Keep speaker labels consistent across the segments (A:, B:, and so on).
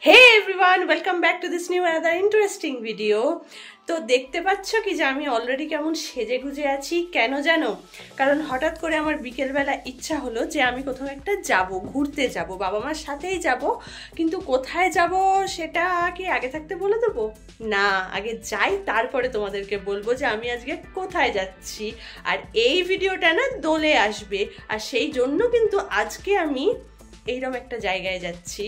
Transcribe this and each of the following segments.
A: Hey everyone, welcome back to this new another interesting video. তো দেখতে পাচ্ছ কি যে আমি অলরেডি কেমন সেজে গুজে আছি, কেন জানো? কারণ হঠাৎ করে আমার বিকেলবেলা ইচ্ছা হলো যে আমি কোথাও একটা যাব, ঘুরতে যাব, বাবা মার সাথেই যাব। কিন্তু কোথায় যাব সেটা কি আগে থাকতে বলে দেবো? না, আগে যাই, তারপরে তোমাদেরকে বলবো যে আমি আজকে কোথায় যাচ্ছি। আর এই ভিডিওটা না দোলে আসবে, আর সেই জন্য কিন্তু আজকে আমি এইরকম একটা জায়গায় যাচ্ছি।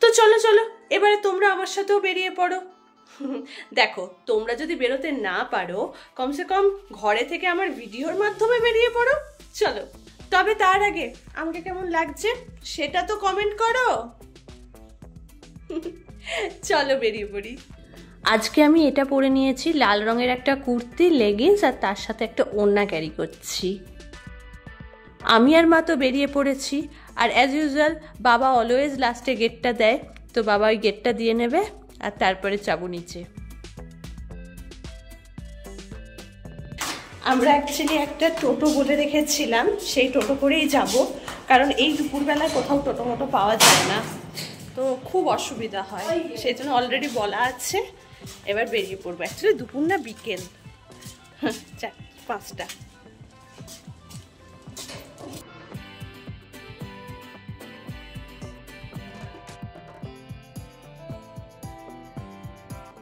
A: তো চলো চলো, এবারে তোমরা আমার সাথেও বেরিয়ে পড়ো। দেখো, তোমরা যদি বেরোতে না পারো, কমসে কম ঘরে থেকে আমার ভিডিওর মাধ্যমে বেরিয়ে পড়ো। চলো, তবে তার আগে আমাকে কেমন লাগছে সেটা তো কমেন্ট করো। চলো বেরিয়ে পড়ি। আজকে আমি এটা পরে নিয়েছি, লাল রঙের একটা কুর্তি, লেগিংস, আর তার সাথে একটা ওড়না ক্যারি করছি। আমি আর মা তো বেরিয়ে পড়েছি, আর অ্যাজ ইউজুয়াল বাবা অলওয়েজ লাস্টে গেটটা দেয়, তো বাবা ওই গেটটা দিয়ে নেবে আর তারপরে যাবো নিচে। আমরা অ্যাকচুয়ালি একটা টোটো বলে রেখেছিলাম, সেই টোটো করেই যাব, কারণ এই দুপুরবেলায় কোথাও টোটো মোটো পাওয়া যায় না, তো খুব অসুবিধা হয়, সেই জন্য অলরেডি বলা আছে। এবার বেরিয়ে পড়বো। অ্যাকচুয়ালি দুপুর না, বিকেল 5টা।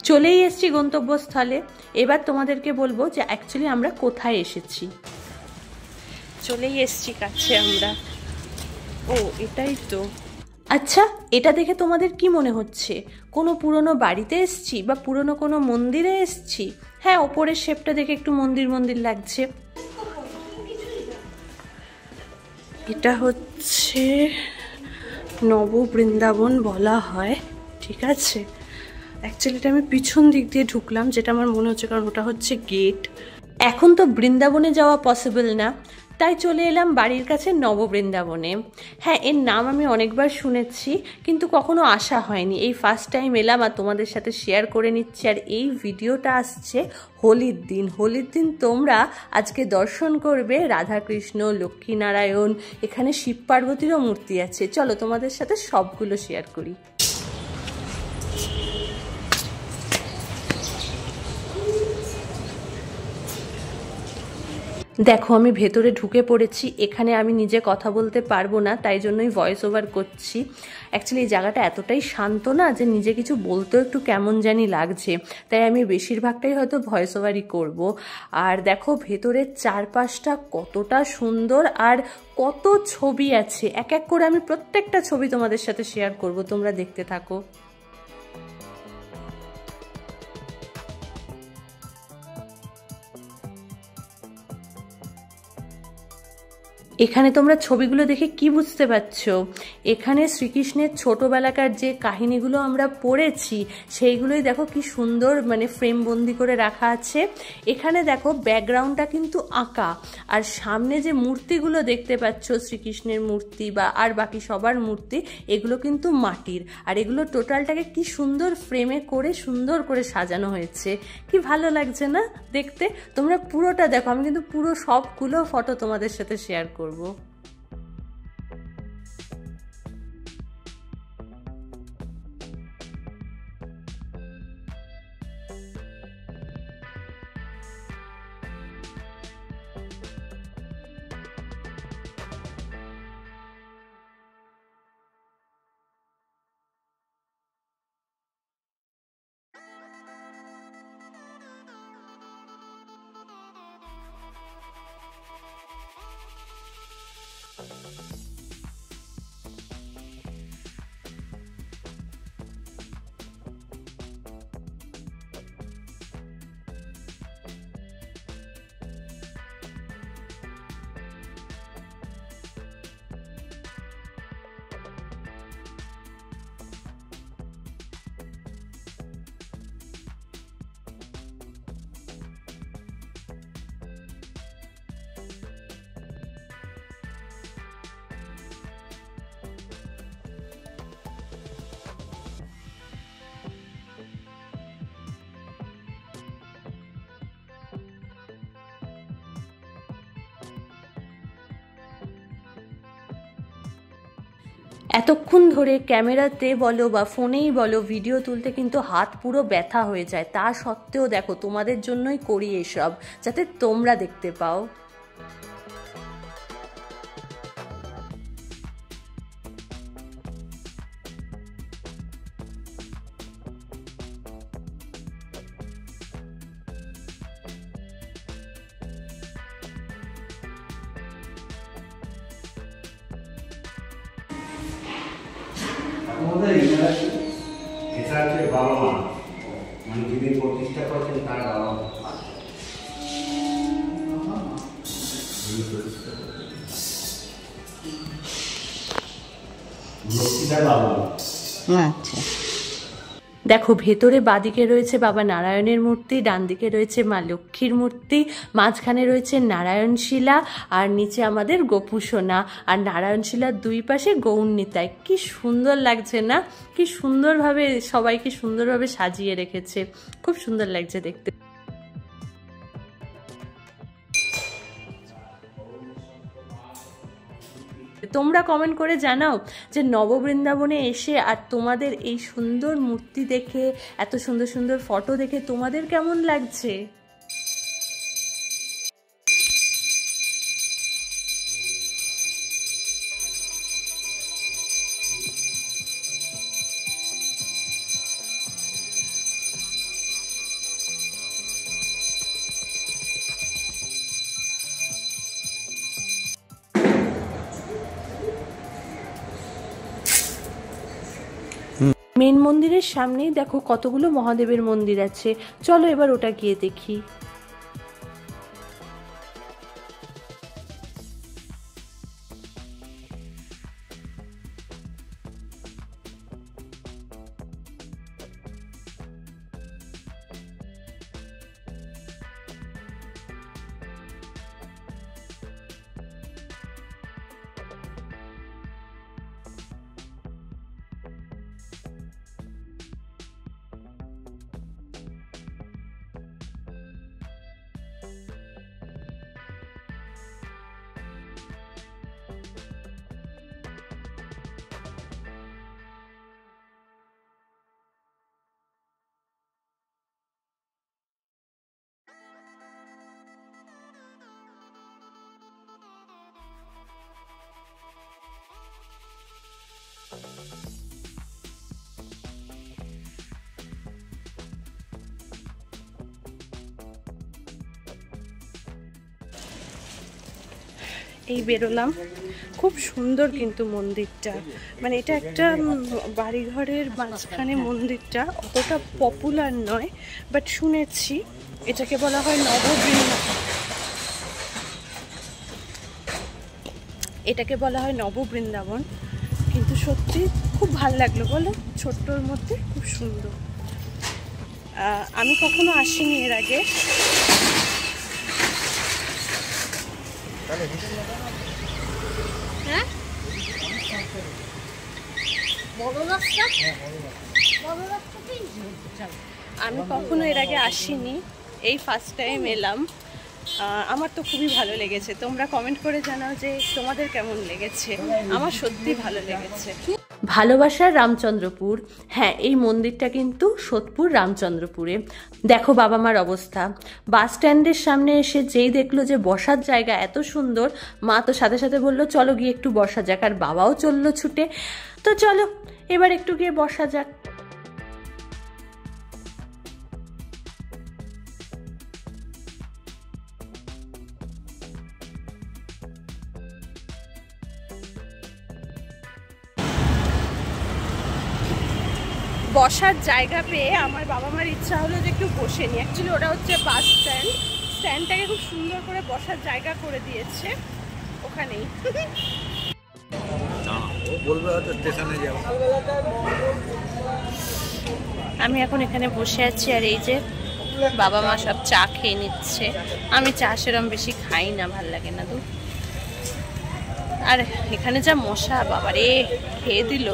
A: চলেই এসেছি গন্তব্যস্থলে। এবার তোমাদেরকে বলবো যে অ্যাকচুয়ালি আমরা কোথায় এসেছি। চলেই এসেছি কাছে আমরা। ও, এটাই তো। আচ্ছা, এটা দেখে তোমাদের কি মনে হচ্ছে? কোনো পুরনো বাড়িতে এসেছি বা পুরনো কোনো মন্দিরে এসেছি? হ্যাঁ, ওপরের শেপটা দেখে একটু মন্দির মন্দির লাগছে। এটা হচ্ছে নববৃন্দাবন বলা হয়, ঠিক আছে। অ্যাকচুয়ালি এটা আমি পিছন দিক দিয়ে ঢুকলাম, যেটা আমার মনে হচ্ছে, কারণ ওটা হচ্ছে গেট। এখন তো বৃন্দাবনে যাওয়া পসিবল না, তাই চলে এলাম বাড়ির কাছে নববৃন্দাবনে। হ্যাঁ, এর নাম আমি অনেকবার শুনেছি, কিন্তু কখনো আসা হয়নি। এই ফার্স্ট টাইম এলাম আর তোমাদের সাথে শেয়ার করে নিচ্ছি। আর এই ভিডিওটা আসছে হোলির দিন। হোলির দিন তোমরা আজকে দর্শন করবে রাধাকৃষ্ণ, লক্ষ্মীনারায়ণ, এখানে শিব পার্বতীরও মূর্তি আছে। চলো তোমাদের সাথে সবগুলো শেয়ার করি। দেখো, আমি ভেতরে ঢুকে পড়েছি। এখানে আমি নিজে কথা বলতে পারবো না, তাই জন্যই ভয়েস ওভার করছি। অ্যাকচুয়ালি এই জায়গাটা এতটাই শান্ত না যে নিজে কিছু বলতেও একটু কেমন জানি লাগছে, তাই আমি বেশিরভাগটাই হয়তো ভয়েস ওভারই করবো। আর দেখো ভেতরের চারপাশটা কতটা সুন্দর, আর কত ছবি আছে। এক এক করে আমি প্রত্যেকটা ছবি তোমাদের সাথে শেয়ার করব, তোমরা দেখতে থাকো। এখানে তোমরা ছবিগুলো দেখে কি বুঝতে পারছো? এখানে শ্রীকৃষ্ণের ছোটবেলাকার যে কাহিনীগুলো আমরা পড়েছি, সেইগুলোই দেখো কি সুন্দর মানে ফ্রেমবন্দি করে রাখা আছে। এখানে দেখো ব্যাকগ্রাউন্ডটা কিন্তু আঁকা, আর সামনে যে মূর্তিগুলো দেখতে পাচ্ছ, শ্রীকৃষ্ণের মূর্তি বা আর বাকি সবার মূর্তি, এগুলো কিন্তু মাটির। আর এগুলো টোটালটাকে কি সুন্দর ফ্রেমে করে সুন্দর করে সাজানো হয়েছে। কি ভালো লাগছে না দেখতে? তোমরা পুরোটা দেখো, আমি কিন্তু পুরো সবগুলো ফটো তোমাদের সাথে শেয়ার করব। এতক্ষণ ধরে ক্যামেরাতে বলো বা ফোনেই বলো ভিডিও তুলতে কিন্তু হাত পুরো ব্যথা হয়ে যায়। তা সত্ত্বেও দেখো তোমাদের জন্যই করি এসব, যাতে তোমরা দেখতে পাও।
B: বাবা মা মানে যিনি প্রতিষ্ঠা করেছেন তার বাবা মা।
A: আচ্ছা, দেখো ভেতরে বাদিকে রয়েছে বাবা নারায়ণের মূর্তি, ডান দিকে রয়েছে মা লক্ষ্মীর মূর্তি, মাঝখানে রয়েছে নারায়ণশিলা, আর নিচে আমাদের গোপুসোনা, আর নারায়ণশিলার দুই পাশে গৌরনিতাই। কি সুন্দর লাগছে না? কি সুন্দরভাবে সবাইকে সুন্দরভাবে সাজিয়ে রেখেছে, খুব সুন্দর লাগছে দেখতে। তোমরা কমেন্ট করে জানাও যে নববৃন্দাবনে এসে আর তোমাদের এই সুন্দর মূর্তি দেখে, এত সুন্দর সুন্দর ফটো দেখে তোমাদের কেমন লাগছে। মেন মন্দিরের সামনেই দেখো কতগুলো মহাদেবের মন্দির আছে, চলো এবার ওটা গিয়ে দেখি। এই বেরোলাম, খুব সুন্দর কিন্তু মন্দিরটা, মানে এটা একটা বাড়িঘরের মাঝখানে মন্দিরটা, অতটা পপুলার নয়, বাট শুনেছি এটাকে বলা হয় নববৃন্দাবন। কিন্তু সত্যি খুব ভালো লাগলো বলো, ছোট্টর মধ্যে খুব সুন্দর। আমি কখনো আসিনি এর আগে। হ্যাঁ, আমি কখনো এর আগে আসিনি, এই ফার্স্ট টাইম এলাম। আমার তো খুবই ভালো লেগেছে। তোমরা কমেন্ট করে জানাও যে তোমাদের কেমন লেগেছে। আমার সত্যি ভালো লেগেছে। ভালোবাসার রামচন্দ্রপুর, হ্যাঁ এই মন্দিরটা কিন্তু সোদপুর রামচন্দ্রপুরে। দেখো বাবা মার অবস্থা, বাস স্ট্যান্ডের সামনে এসে যেই দেখলো যে বসার জায়গা এত সুন্দর, মা তো সাথে সাথে বললো চলো গিয়ে একটু বসা যাক, আর বাবাও চললো ছুটে। তো চলো এবার একটু গিয়ে বসা যাক। বসার জায়গা পেয়ে আমার বাবা মার ইচ্ছা হলো যে একটু বসে নি। অ্যাকচুয়ালি ওটা হচ্ছে বাস স্ট্যান্ডটাকে খুব সুন্দর করে বসার জায়গা করে দিয়েছে ওখানেই। আমি এখন এখানে বসে আছি, আর এই যে বাবা মা সব চা খেয়ে নিচ্ছে। আমি চা সেরম বেশি খাই না, ভাল লাগে না তো। আর এখানে যা মশা, বাবারে খেয়ে দিল।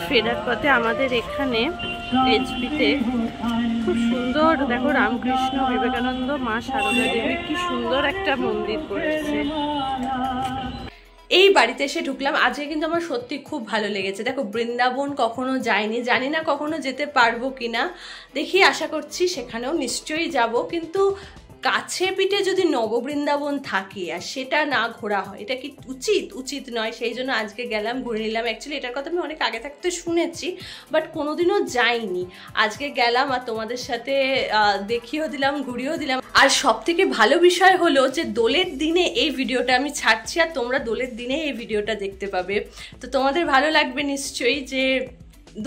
A: ফেরার পথে আমাদের এখানে এইচপিতে খুব সুন্দর, দেখো রামকৃষ্ণ, বিবেকানন্দ, মা সারদা দেবী, কি সুন্দর একটা মন্দির করেছে। এই বাড়িতে এসে ঢুকলাম, আজকে কিন্তু আমার সত্যি খুব ভালো লেগেছে। দেখো বৃন্দাবন কখনো যাইনি, জানি না কখনো যেতে পারবো কিনা, দেখি আশা করছি সেখানেও নিশ্চয়ই যাব, কিন্তু কাছে পিঠে যদি নববৃন্দাবন থাকে আর সেটা না ঘোরা হয়, এটা কি উচিত নয়। সেই জন্য আজকে গেলাম, ঘুরে নিলাম। অ্যাকচুয়ালি এটার কথা আমি অনেক আগে থাকতে শুনেছি, বাট কোনোদিনও যাইনি। আজকে গেলাম আর তোমাদের সাথে দেখিয়েও দিলাম, ঘুরিয়েও দিলাম। আর সব থেকে ভালো বিষয় হলো যে দোলের দিনে এই ভিডিওটা আমি ছাড়ছি, আর তোমরা দোলের দিনে এই ভিডিওটা দেখতে পাবে। তো তোমাদের ভালো লাগবে নিশ্চয়ই, যে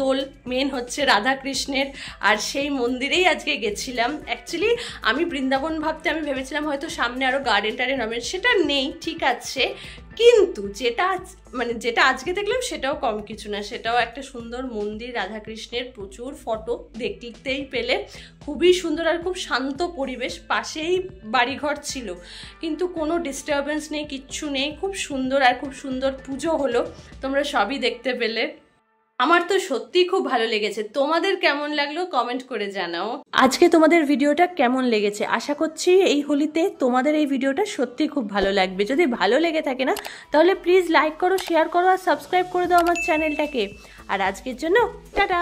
A: দোল মেন হচ্ছে রাধাকৃষ্ণের, আর সেই মন্দিরেই আজকে গেছিলাম। অ্যাকচুয়ালি আমি বৃন্দাবন ভাবতে আমি ভেবেছিলাম হয়তো সামনে আরও গার্ডেন টার্ডেন হবে, সেটা নেই, ঠিক আছে, কিন্তু যেটা আজকে দেখলাম সেটাও কম কিছু না, সেটাও একটা সুন্দর মন্দির, রাধাকৃষ্ণের প্রচুর ফটো দেখতেই পেলে, খুবই সুন্দর আর খুব শান্ত পরিবেশ। পাশেই বাড়িঘর ছিল, কিন্তু কোনো ডিস্টারবেন্স নেই, কিচ্ছু নেই, খুব সুন্দর। আর খুব সুন্দর পুজো হলো, তোমরা সবই দেখতে পেলে। আমার তো সত্যি খুব ভালো লেগেছে। তোমাদের কেমন লাগলো কমেন্ট করে জানাও। আজকে তোমাদের ভিডিওটা কেমন লেগেছে, আশা করছি এই হোলিতে তোমাদের এই ভিডিওটা সত্যি খুব ভালো লাগবে। যদি ভালো লেগে থাকে না, তাহলে প্লিজ লাইক করো, শেয়ার করো আর সাবস্ক্রাইব করে দাও আমার চ্যানেলটাকে। আর আজকের জন্য টাটা।